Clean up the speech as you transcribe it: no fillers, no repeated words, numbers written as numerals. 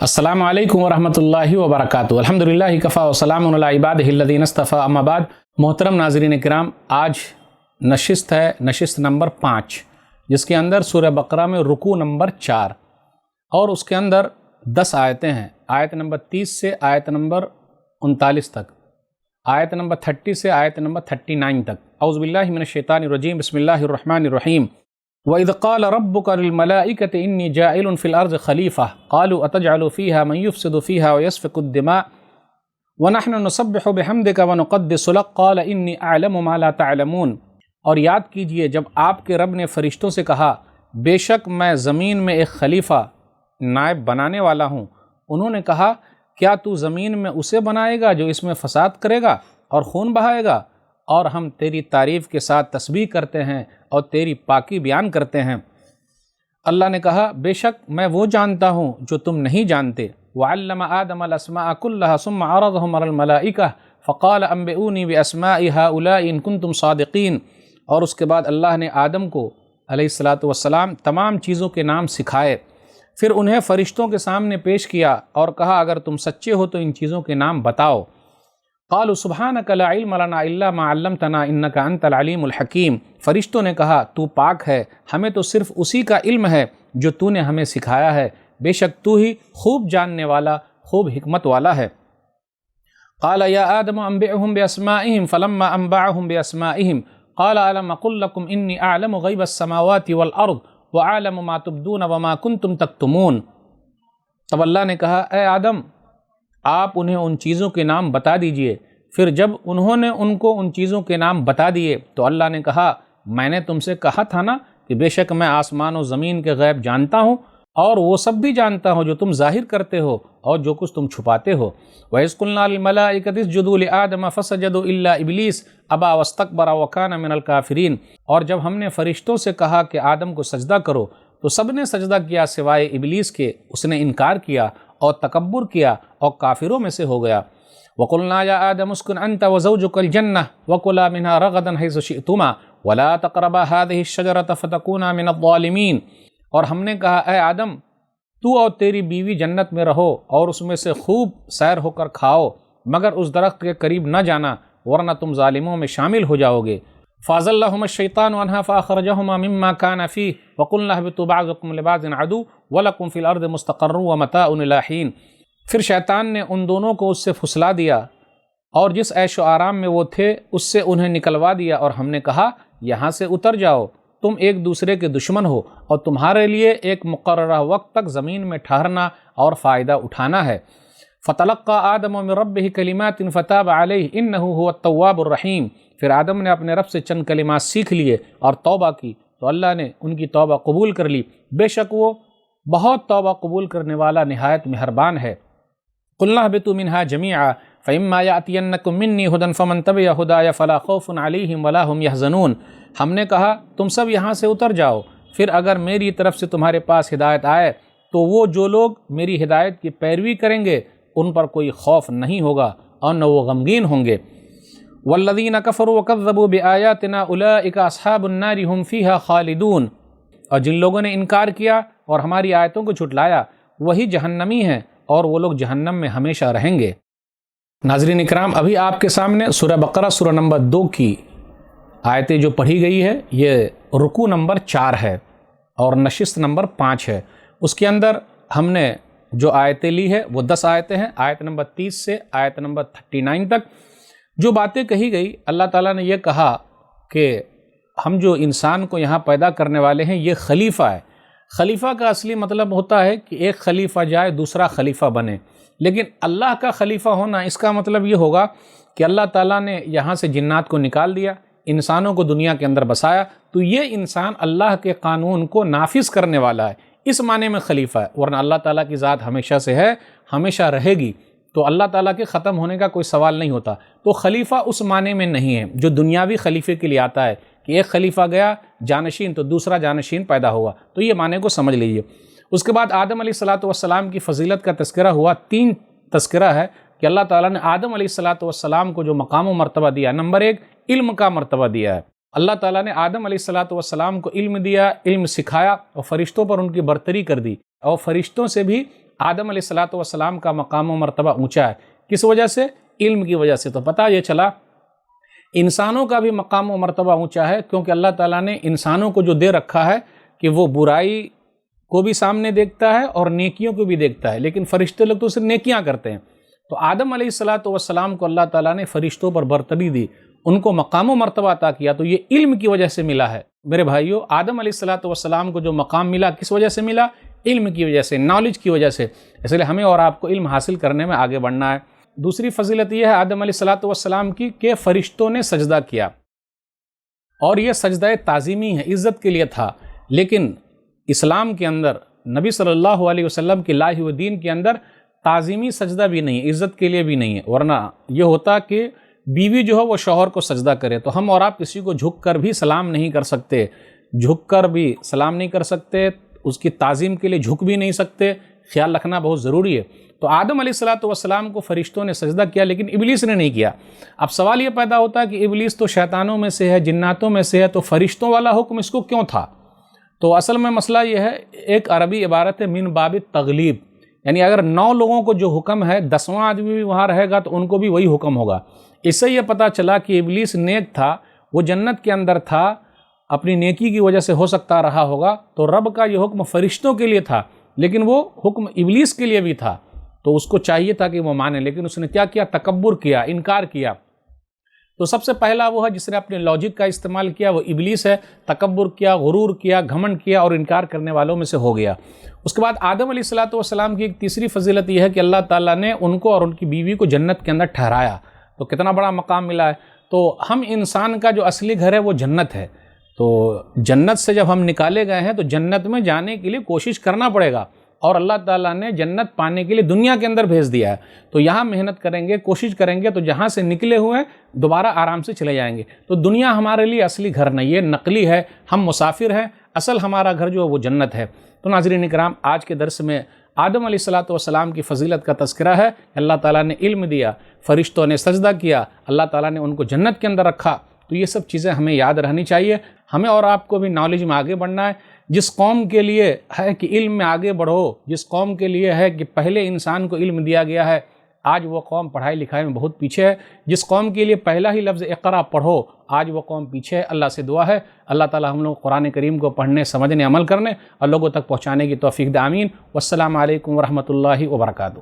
السلام علیکم ورحمۃ اللہ وبرکاتہ۔ الحمدللہ کفا وسلام علی عبادہ الذین اصطفیٰ، اما بعد۔ محترم ناظرین کرام، آج نشست ہے نشست نمبر 5، جس کے اندر سورہ بقرہ میں رکوع نمبر 4 اور اس کے اندر 10 آیتیں ہیں، آیت نمبر 30 سے آیت نمبر 39 تک، آیت نمبر 30 سے آیت نمبر 39 تک۔ اعوذ باللہ من الشیطان الرجیم، بسم اللہ الرحمن الرحیم۔ وَإِذْ قَالَ رَبُّكَ لِلْمَلَائِكَةِ إِنِّي جَاعِلٌ فِي الْأَرْضِ خَلِيفَةً قَالُوا أَتَجْعَلُ فِيهَا مَن يُفْسِدُ فِيهَا وَيَسْفِكُ الدِّمَاءَ وَنَحْنُ نُسَبِّحُ بِحَمْدِكَ وَنُقَدِّسُ لَكَ قَالَ إِنِّي أَعْلَمُ مَا لَا تَعْلَمُونَ۔ اور یاد کیجئے جب آپ کے رب نے فرشتوں سے کہا بے شک میں زمین میں ایک خلیفہ نائب بنانے والا ہوں، انہوں نے کہا کیا تو زمین میں اسے بنائے گا جو اس میں فساد کرے گا اور خون بہائے گا؟ اور ہم تیری تعریف کے ساتھ تسبیح کرتے ہیں اور تیری پاکی بیان کرتے ہیں۔ اللہ نے کہا بے شک میں وہ جانتا ہوں جو تم نہیں جانتے۔ وَعَلَّمَ آدَمَ الْأَسْمَاءَ كُلَّهَا ثُمَّ عَرَضَهُمْ عَلَى الْمَلَائِكَةِ فَقَالَ أَنبِئُونِي بِأَسْمَاءِ هَؤُلَاءِ إِن كُنتُمْ صَادِقِينَ۔ اور اس کے بعد اللہ نے آدم کو علیہ السلام تمام چیزوں کے نام سکھائے، پھر انہیں فرشتوں کے سامنے پیش کیا اور کہا اگر تم سچے ہو تو ان چیزوں کے نام بتاؤ۔ قالوا سبحانک لا علم لنا الا ما علمتنا انک انت العلیم الحکیم۔ فرشتوں نے کہا تو پاک ہے، ہمیں تو صرف اسی کا علم ہے جو تو نے ہمیں سکھایا ہے، بے شک تو ہی خوب جاننے والا خوب حکمت والا ہے۔ قال یا آدم انبئهم باسمائهم فلما انبعهم باسمائهم قال الم اقل لكم انی اعلم غیب السماوات والارض واعلم ما تبدون وما کنتم تکتمون۔ تب اللہ نے کہا اے آدم آپ انہیں ان چیزوں کے نام بتا دیجئے۔ پھر جب انہوں نے ان کو ان چیزوں کے نام بتا دیے تو اللہ نے کہا میں نے تم سے کہا تھا نا کہ بے شک میں آسمان و زمین کے غیب جانتا ہوں اور وہ سب بھی جانتا ہوں جو تم ظاہر کرتے ہو اور جو کچھ تم چھپاتے ہو۔ وَإِذْ قُلْنَا لِلْمَلَائِكَةِ اسْجُدُوا لِآدَمَ فَسَجَدُوا إِلَّا إِبْلِيسَ أَبَى وَاسْتَكْبَرَ وَكَانَ مِنَ الْكَافِرِينَ۔ اور جب ہم نے فرشتوں سے کہا کہ آدم کو سجدہ کرو تو سب نے سجدہ کیا سوائے ابلیس کے، اس نے انکار کیا اور تکبر کیا اور کافروں میں سے ہو گیا۔ وَقُلْنَا يَا آدَمُ اسْكُنْ أَنْتَ وَزَوْجُكَ الْجَنَّةَ وَكُلَا مِنْهَا رَغَدًا حَيْثُ شِئْتُمَا وَلَا تَقْرَبَا هَٰذِهِ الشَّجَرَةَ فَتَكُونَا مِنَ الظَّالِمِينَ۔ اور ہم نے کہا اے آدم تو اور تیری بیوی جنت میں رہو اور اس میں سے خوب سیر ہو کر کھاؤ، مگر اس درخت کے قریب نہ جانا ورنہ تم ظالموں میں شامل ہو جاؤ گے۔ فَأَزَلَّهُمَا الشَّيْطَانُ عَنْهَا فَأَخْرَجَهُمَا مِمَّا كَانَ فِيهِ وَقُلْنَا اهْبِطُوا بَعْضُكُمْ لِبَعْضٍ عَدُوٌّ وَلَكُمْ فِي الْأَرْضِ مُسْتَقَرٌّ وَمَتَاعٌ إِلَىٰ حِينٍ۔ پھر شیطان نے ان دونوں کو اس سے پھسلا دیا اور جس عیش و آرام میں وہ تھے اس سے انہیں نکلوا دیا، اور ہم نے کہا یہاں سے اتر جاؤ، تم ایک دوسرے کے دشمن ہو اور تمہارے لیے ایک مقررہ وقت تک زمین میں ٹھہرنا اور فائدہ اٹھانا ہے۔ فَتَلَقَّىٰ آدَمُ مِن رَبِّهِ كَلِمَاتٍ فَتَابَ عَلَيْهِ إِنَّهُ هُوَ التَّوَّابُ الرَّحِيمُ۔ پھر آدم نے اپنے رب سے چند کلمات سیکھ لیے اور توبہ کی تو اللہ نے ان کی توبہ قبول کر لی، بے شک وہ بہت توبہ قبول کرنے والا نہایت مہربان ہے۔ قُلْنَا اهْبِطُوا مِنْهَا جَمِيعًا فَإِمَّا يَأْتِيَنَّكُم مِّنِّي هُدًى فَمَن تَبِعَ هُدَايَ فَلَا خَوْفٌ عَلَيْهِمْ وَلَا هُمْ يَحْزَنُونَ۔ ہم نے کہا تم سب یہاں سے اتر جاؤ، پھر اگر میری طرف سے تمہارے پاس ہدایت آئے تو وہ جو لوگ میری ہدایت کی پیروی کریں گے ان پر کوئی خوف نہیں ہوگا اور نہ وہ غمگین ہوں گے۔ وَالَّذِينَ كَفَرُوا وَكَذَّبُوا بِآيَاتِنَا أُولَٰئِكَ أَصْحَابُ النَّارِ هُمْ فِيهَا خَالِدُونَ۔ اور جن لوگوں نے انکار کیا اور ہماری آیتوں کو جھٹلایا وہی جہنمی ہیں اور وہ لوگ جہنم میں ہمیشہ رہیں گے۔ ناظرین اکرام، ابھی آپ کے سامنے سورہ بقرہ سورہ نمبر 2 کی آیتیں جو پڑھی گئی ہے یہ رکوع نمبر 4 ہے اور نشست نمبر 5 ہے۔ اس کے اندر ہم نے جو آیتیں لی ہے وہ 10 آیتیں ہیں، آیت نمبر 30 سے آیت نمبر 39 تک۔ جو باتیں کہی گئی، اللہ تعالیٰ نے یہ کہا کہ ہم جو انسان کو یہاں پیدا کرنے والے ہیں یہ خلیفہ ہے۔ خلیفہ کا اصلی مطلب ہوتا ہے کہ ایک خلیفہ جائے دوسرا خلیفہ بنے، لیکن اللہ کا خلیفہ ہونا اس کا مطلب یہ ہوگا کہ اللہ تعالیٰ نے یہاں سے جنات کو نکال دیا، انسانوں کو دنیا کے اندر بسایا، تو یہ انسان اللہ کے قانون کو نافذ کرنے والا ہے، اس معنی میں خلیفہ ہے، ورنہ اللہ تعالیٰ کی ذات ہمیشہ سے ہے، ہمیشہ رہے گی، تو اللہ تعالیٰ کے ختم ہونے کا کوئی سوال نہیں ہوتا۔ تو خلیفہ اس معنی میں نہیں ہے جو دنیاوی خلیفے کے لیے آتا ہے کہ ایک خلیفہ گیا جانشین تو دوسرا جانشین پیدا ہوا، تو یہ معنی کو سمجھ لیجئے۔ اس کے بعد آدم علیہ السلام کی فضیلت کا تذکرہ ہوا، 3 تذکرہ ہے کہ اللہ تعالیٰ نے آدم علیہ السلام کو جو مقام و مرتبہ دیا، نمبر 1 علم کا مرتبہ دیا ہے۔ اللہ تعالیٰ نے آدم علیہ السلام کو علم دیا، علم سکھایا اور فرشتوں پر ان کی برتری کر دی، اور فرشتوں سے بھی آدم علیہ الصلوۃ والسلام کا مقام و مرتبہ اونچا ہے، کس وجہ سے؟ علم کی وجہ سے۔ تو پتہ یہ چلا انسانوں کا بھی مقام و مرتبہ اونچا ہے، کیونکہ اللہ تعالیٰ نے انسانوں کو جو دے رکھا ہے کہ وہ برائی کو بھی سامنے دیکھتا ہے اور نیکیوں کو بھی دیکھتا ہے، لیکن فرشتے لوگ تو صرف نیکیاں کرتے ہیں۔ تو آدم علیہ الصلوۃ والسلام کو اللہ تعالیٰ نے فرشتوں پر برتری دی، ان کو مقام و مرتبہ عطا کیا، تو یہ علم کی وجہ سے ملا ہے۔ میرے بھائیوں، آدم علیہ الصلوۃ والسلام کو جو مقام ملا کس وجہ سے ملا؟ علم کی وجہ سے، نالج کی وجہ سے۔ اس لیے ہمیں اور آپ کو علم حاصل کرنے میں آگے بڑھنا ہے۔ دوسری فضیلت یہ ہے آدم علیہ الصلوۃ والسلام کی کہ فرشتوں نے سجدہ کیا، اور یہ سجدہ تعظیمی ہے، عزت کے لیے تھا، لیکن اسلام کے اندر نبی صلی اللہ علیہ وسلم کی لائے ہوئے دین کے اندر تعظیمی سجدہ بھی نہیں ہے، عزت کے لیے بھی نہیں ہے، ورنہ یہ ہوتا کہ بیوی جو ہے وہ شوہر کو سجدہ کرے، تو ہم اور آپ کسی کو جھک کر بھی سلام نہیں کر سکتے، جھک کر بھی سلام نہیں کر سکتے، اس کی تعظیم کے لیے جھک بھی نہیں سکتے، خیال رکھنا بہت ضروری ہے۔ تو آدم علیہ الصلوۃ والسلام کو فرشتوں نے سجدہ کیا، لیکن ابلیس نے نہیں کیا۔ اب سوال یہ پیدا ہوتا ہے کہ ابلیس تو شیطانوں میں سے ہے، جناتوں میں سے ہے، تو فرشتوں والا حکم اس کو کیوں تھا؟ تو اصل میں مسئلہ یہ ہے، ایک عربی عبارت ہے من باب تغلیب، یعنی اگر 9 لوگوں کو جو حکم ہے 10واں آدمی بھی وہاں رہے گا تو ان کو بھی وہی حکم ہوگا۔ اس سے یہ پتہ چلا کہ ابلیس نیک تھا، وہ جنت کے اندر تھا، اپنی نیکی کی وجہ سے ہو سکتا رہا ہوگا، تو رب کا یہ حکم فرشتوں کے لیے تھا، لیکن وہ حکم ابلیس کے لیے بھی تھا، تو اس کو چاہیے تھا کہ وہ مانے، لیکن اس نے کیا کیا؟ تکبر کیا، انکار کیا۔ تو سب سے پہلا وہ ہے جس نے اپنے لاجک کا استعمال کیا، وہ ابلیس ہے، تکبر کیا، غرور کیا، گھمنڈ کیا اور انکار کرنے والوں میں سے ہو گیا۔ اس کے بعد آدم علیہ الصلوۃ والسلام کی ایک تیسری فضیلت یہ ہے کہ اللہ تعالیٰ نے ان کو اور ان کی بیوی کو جنت کے اندر ٹھہرایا، تو کتنا بڑا مقام ملا ہے۔ تو ہم انسان کا جو اصلی گھر ہے وہ جنت ہے، تو جنت سے جب ہم نکالے گئے ہیں تو جنت میں جانے کے لیے کوشش کرنا پڑے گا، اور اللہ تعالیٰ نے جنت پانے کے لیے دنیا کے اندر بھیج دیا ہے، تو یہاں محنت کریں گے، کوشش کریں گے، تو جہاں سے نکلے ہوئے ہیں دوبارہ آرام سے چلے جائیں گے۔ تو دنیا ہمارے لیے اصلی گھر نہیں ہے، نقلی ہے، ہم مسافر ہیں، اصل ہمارا گھر جو ہے وہ جنت ہے۔ تو ناظرین اکرام، آج کے درس میں آدم علیہ الصلوۃ والسلام کی فضیلت کا تذکرہ ہے۔ اللہ تعالیٰ نے علم دیا، فرشتوں نے سجدہ کیا، اللہ تعالیٰ نے ان کو جنت کے اندر رکھا، تو یہ سب چیزیں ہمیں یاد رہنی چاہیے۔ ہمیں اور آپ کو بھی نالج میں آگے بڑھنا ہے۔ جس قوم کے لیے ہے کہ علم میں آگے بڑھو، جس قوم کے لیے ہے کہ پہلے انسان کو علم دیا گیا ہے، آج وہ قوم پڑھائی لکھائی میں بہت پیچھے ہے۔ جس قوم کے لیے پہلا ہی لفظ اقرا پڑھو، آج وہ قوم پیچھے ہے۔ اللہ سے دعا ہے اللہ تعالی ہم لوگ قرآن کریم کو پڑھنے، سمجھنے، عمل کرنے اور لوگوں تک پہنچانے کی توفیق دے، آمین۔ والسلام علیکم ورحمۃ اللہ وبرکاتہ۔